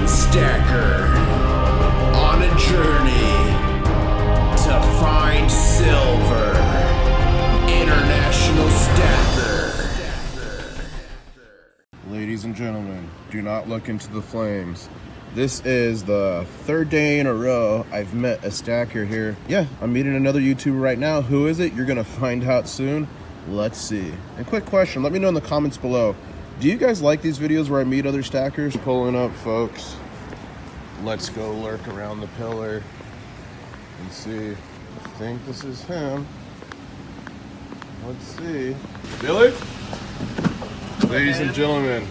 one stacker on a journey to find silver. International Stacker. Ladies and gentlemen, do not look into the flames. This is the third day in a row I've met a stacker here. Yeah, I'm meeting another YouTuber right now. Who is it? You're gonna find out soon. Let's see. And quick question, let me know in the comments below. Do you guys like these videos where I meet other stackers? Pulling up, folks. Let's go lurk around the pillar and see. I think this is him. Let's see. Billy? Ladies and gentlemen,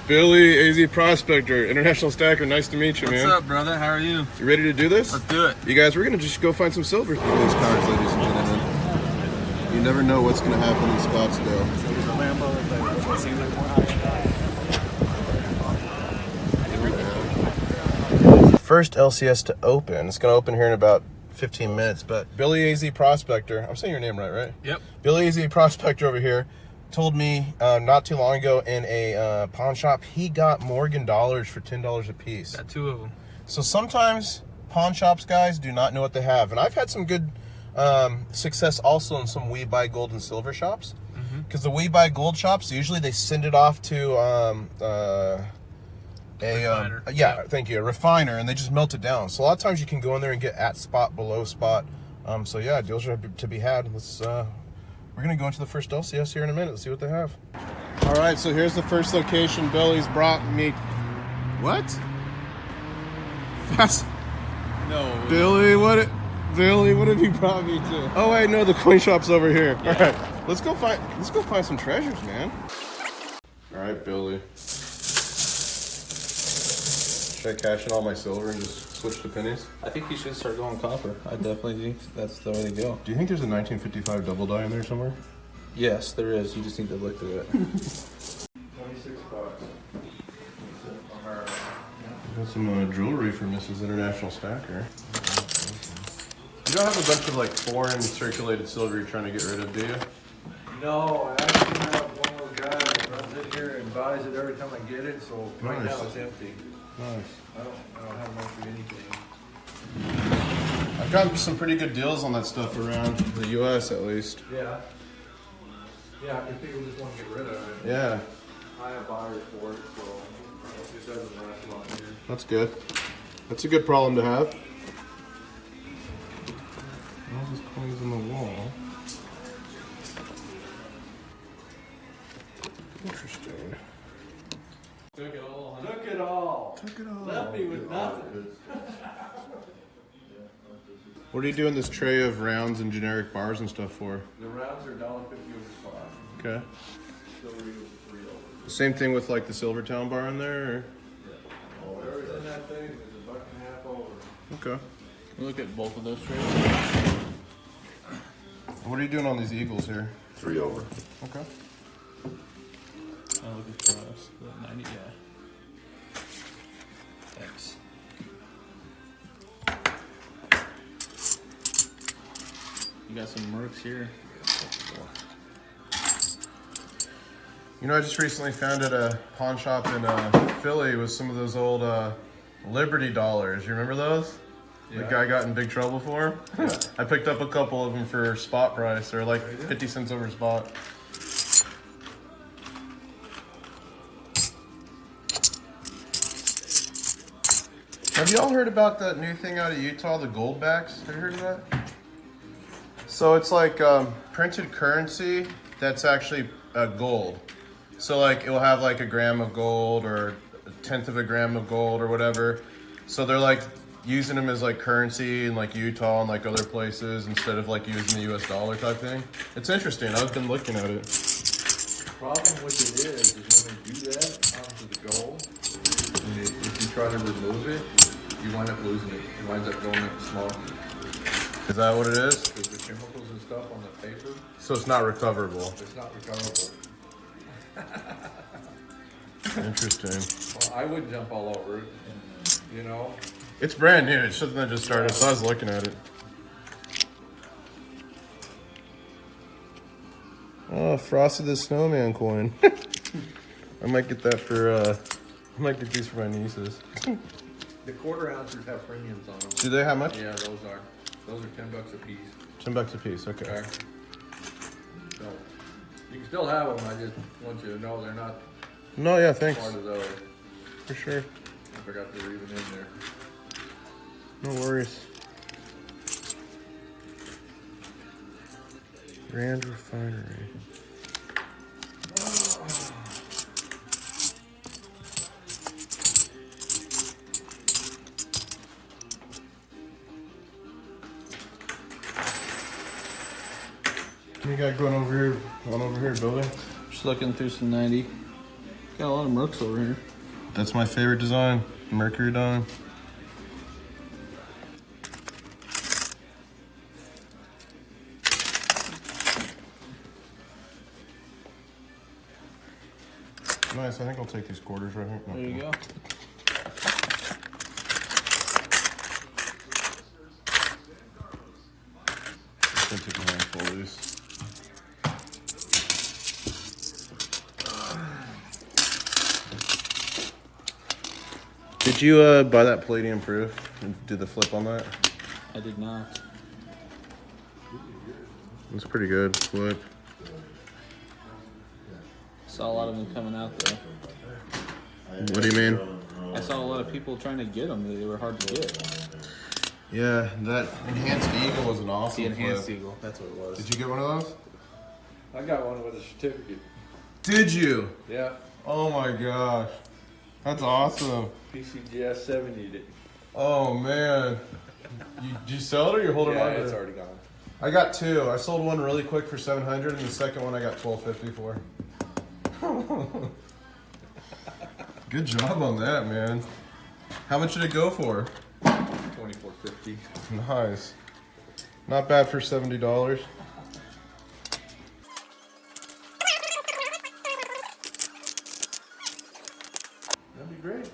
BillyAzProspector, international stacker. Nice to meet you, man. What's up, brother? How are you? You ready to do this? Let's do it. You guys, we're gonna just go find some silver through these cards, ladies and gentlemen. You never know what's gonna happen in Scottsdale. First LCS to open. It's gonna open here in about 15 minutes, but BillyAzProspector, I'm saying your name right? Yep. BillyAzProspector over here told me not too long ago in a pawn shop, he got Morgan dollars for $10 a piece. Got two of them. So sometimes pawn shops, guys, do not know what they have. And I've had some good success also in some we buy gold and silver shops. Because the we buy gold shops, usually they send it off to refiner. Thank you, a refiner, and they just melt it down. So a lot of times you can go in there and get at spot, below spot. So yeah, deals are to be had. Let's we're gonna go into the first LCS here in a minute. Let's see what they have. All right, so here's the first location. Billy's brought me. What? Fast. No. Billy, what have you brought me to? Oh wait, no, the coin shop's over here. Yeah. All right, let's go find some treasures, man. All right, Billy. Should I cash in all my silver and just switch to pennies? I think you should start going copper. I definitely think that's the way to go. Do you think there's a 1955 double die in there somewhere? Yes, there is. You just need to look through it. 26 bucks. Got some jewelry for Mrs. International Stacker. You don't have a bunch of like foreign circulated silver you're trying to get rid of, do you? No, I actually have one of those guys that runs in here and buys it every time I get it, so right Nice. now it's empty. Nice. I don't have much of anything. I've gotten some pretty good deals on that stuff around the U.S. at least. Yeah. Yeah, if people just want to get rid of it. Yeah, I have buyers for it, so it doesn't last long here. that's good. That's a good problem to have. All these coins on the wall. Interesting. Took it all. Took it all. Took it all. Left me with nothing. What are you doing this tray of rounds and generic bars and stuff for? The rounds are $1.50 over spot. Okay. Silver eagles $3 over. Same thing with like the Silvertown bar in there? Or? Whatever's in that thing is $1.50 over. Okay. Look at both of those trays. What are you doing on these eagles here? 3 over. Okay. I'm looking for us. The 90, yeah. Thanks. You got some mercs here. You know, I just recently found at a pawn shop in Philly with some of those old Liberty dollars. You remember those? Yeah. The guy got in big trouble for them? Yeah. I picked up a couple of them for spot price. They're like 50 cents over spot. Have y'all heard about that new thing out of Utah, the gold backs? Have you heard of that? So it's like printed currency that's actually gold. So like it'll have like a gram of gold or a tenth of a gram of gold or whatever. So they're like using them as like currency in like Utah and like other places instead of like using the US dollar type thing. It's interesting. I've been looking at it. The problem with it is when they do that onto the gold, if you try to remove it, you wind up losing it. It winds up going up smoke. Is that what it is? Because the chemicals and stuff on the paper, So it's not recoverable. it's not recoverable. Interesting. Well, I wouldn't jump all over it, you know? It's brand new. It's something that just started, so I was looking at it. Oh, Frosty the Snowman coin. I might get that for I might get these for my nieces. The quarter ounces have premiums on them. Do they have much? Yeah, those are $10 a piece. $10 a piece, okay. Okay. So you can still have them. I just want you to know they're not No, yeah, thanks. part of those. For sure. I forgot they were even in there. No worries. Grand Refinery. What you got going over here? Billy? Just looking through some 90. Got a lot of Mercs over here. That's my favorite design, Mercury dime. Nice, I think I'll take these quarters right here. There you go. I'm gonna take a handful of these. Did you buy that palladium proof and do the flip on that? I did not. It's pretty good flip. Saw a lot of them coming out though. What do you mean? I saw a lot of people trying to get them. They were hard to get. Yeah, that enhanced eagle was an awesome The enhanced flip. eagle. That's what it was. Did you get one of those? I got one with a certificate. Did you? Yeah. Oh my gosh. That's awesome. PCGS 70'd it. Oh man. Did you sell it or you're holding on to it's it? already gone. I got two. I sold one really quick for $700 and the second one I got $12.50 for. Good job on that, man. How much did it go for? $24.50. Nice. Not bad for $70. That'd be great.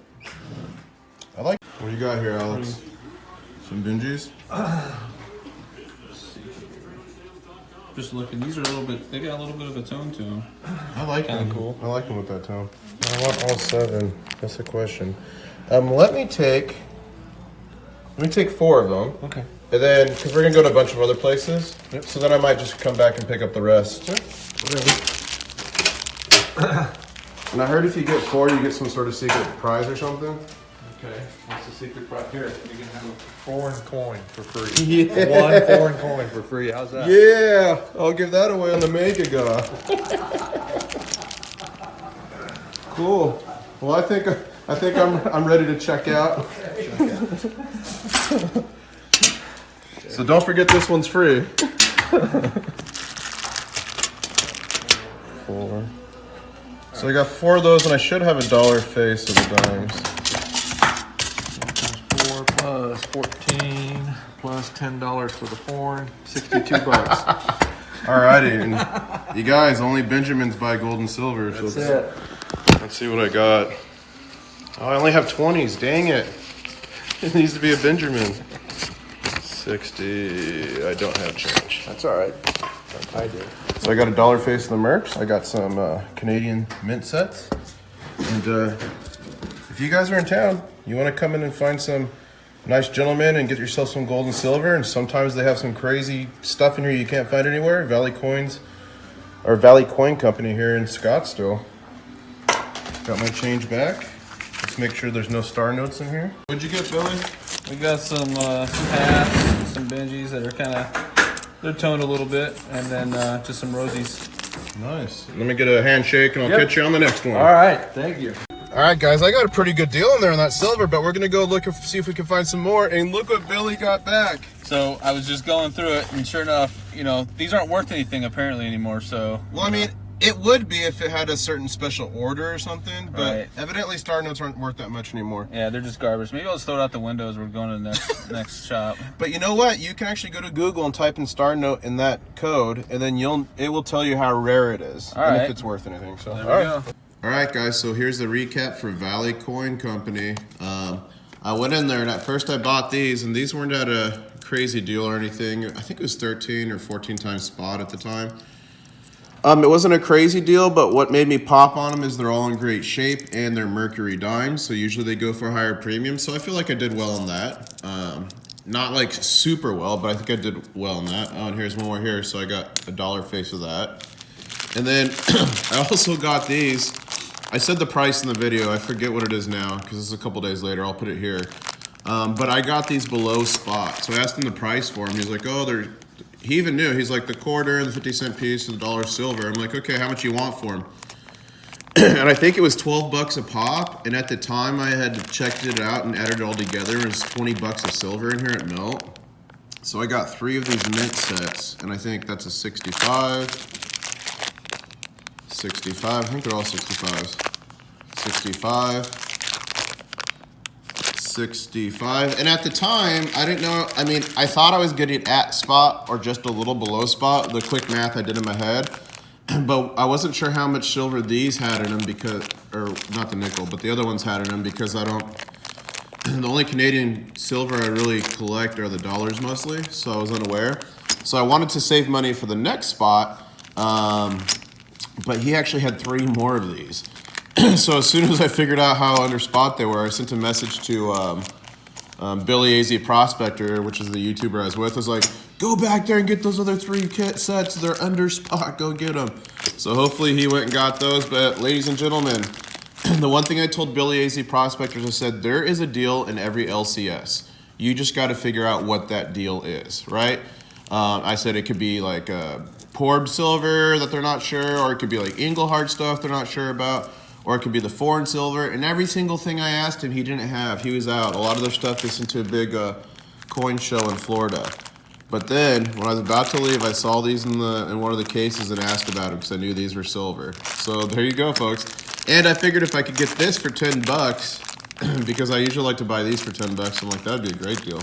I like. What do you got here, Alex? Some Benjis? Just looking. These are a little bit. They got a little bit of a tone to them. I like Kinda them. cool. I like them with that tone. I want all 7. That's the question. Let me take 4 of them. Okay. And then, because we're going to go to a bunch of other places. Yep. So then I might just come back and pick up the rest. And I heard if you get 4, you get some sort of secret prize or something. Okay. What's the secret right here? You can have a foreign coin for free. Yeah. One foreign coin for free. How's that? Yeah, I'll give that away on the Mega Guy. Cool. Well, I think I'm ready to check out. So don't forget this one's free. 4. So I got 4 of those, and I should have $1 face of the dimes. 4 plus 14 plus $10 for the foreign, $62. Alrighty, and you guys, only Benjamins buy gold and silver. So That's it. let's see what I got. Oh, I only have 20s. Dang it. It needs to be a Benjamin. 60. I don't have change. That's all right. I did. So I got $1 face of the Mercs. I got some Canadian mint sets. And if you guys are in town, you want to come in and find some nice gentlemen and get yourself some gold and silver. And sometimes they have some crazy stuff in here you can't find anywhere. Valley Coin Company here in Scottsdale. Got my change back. Let's make sure there's no star notes in here. What'd you get, Billy? We got some hats, some Benjis that are kind of, they're toned a little bit, and then just some Rosies. Nice. Let me get a handshake and I'll catch you on the next one. All right. Thank you. All right, guys, I got a pretty good deal in there on that silver, but we're going to go look and see if we can find some more. And look what Billy got back. So I was just going through it, and sure enough, you know, these aren't worth anything apparently anymore, so. Well, I mean, it would be if it had a certain special order or something, but Right. evidently star notes aren't worth that much anymore. Yeah, they're just garbage. Maybe I'll just throw it out the window as we're going to the next next shop. But you know what? You can actually go to Google and type in star note in that code, and then it will tell you how rare it is All and right. if it's worth anything. So, There all we right. go. All right, guys, so here's the recap for Valley Coin Company. I went in there, and at first I bought these, and these weren't at a crazy deal or anything. I think it was 13 or 14 times spot at the time. It wasn't a crazy deal, but what made me pop on them is they're all in great shape and they're mercury dimes, so usually they go for a higher premium, so I feel like I did well on that. Not like super well, but I think I did well on that. Oh, and here's one more here, so I got a dollar face of that. And then I also got these. I said the price in the video, I forget what it is now, because it's a couple days later, I'll put it here. But I got these below spot, so I asked him the price for them. He's like, oh, they're... He even knew. He's like, the quarter and the 50-cent piece and the $1 silver. I'm like, okay, how much you want for them? And I think it was 12 bucks a pop. And at the time, I had checked it out and added it all together. And it's 20 bucks of silver in here at melt. So I got 3 of these mint sets. And I think that's a 65. 65. I think they're all 65s. 65. 65. And at the time, I didn't know, I mean, I thought I was getting at spot or just a little below spot, the quick math I did in my head, but I wasn't sure how much silver these had in them because, or not the nickel, but the other ones had in them because I don't, the only Canadian silver I really collect are the dollars mostly, so I was unaware. So I wanted to save money for the next spot, but he actually had 3 more of these. So as soon as I figured out how under spot they were, I sent a message to BillyAzProspector, which is the YouTuber I was with. I was like, go back there and get those other 3 kit sets. They're under spot. Go get them. So hopefully he went and got those. But ladies and gentlemen, the one thing I told BillyAzProspector is I said, there is a deal in every LCS. You just got to figure out what that deal is, right? I said it could be like poured silver that they're not sure, or it could be like Engelhard stuff they're not sure about. Or it could be the foreign silver, and every single thing I asked him, he didn't have. He was out. A lot of their stuff is into a big coin show in Florida. But then, when I was about to leave, I saw these in one of the cases and asked about them because I knew these were silver. So there you go, folks. And I figured if I could get this for 10 bucks, because I usually like to buy these for 10 bucks, I'm like, that'd be a great deal.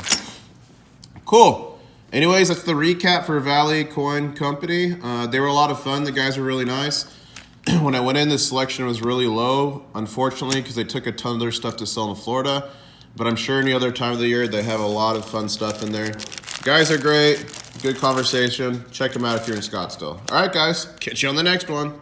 Cool. Anyways, that's the recap for Valley Coin Company. They were a lot of fun. The guys were really nice. When I went in, the selection was really low, unfortunately, because they took a ton of their stuff to sell in Florida. But I'm sure any other time of the year, they have a lot of fun stuff in there. Guys are great. Good conversation. Check them out if you're in Scottsdale. All right, guys. Catch you on the next one.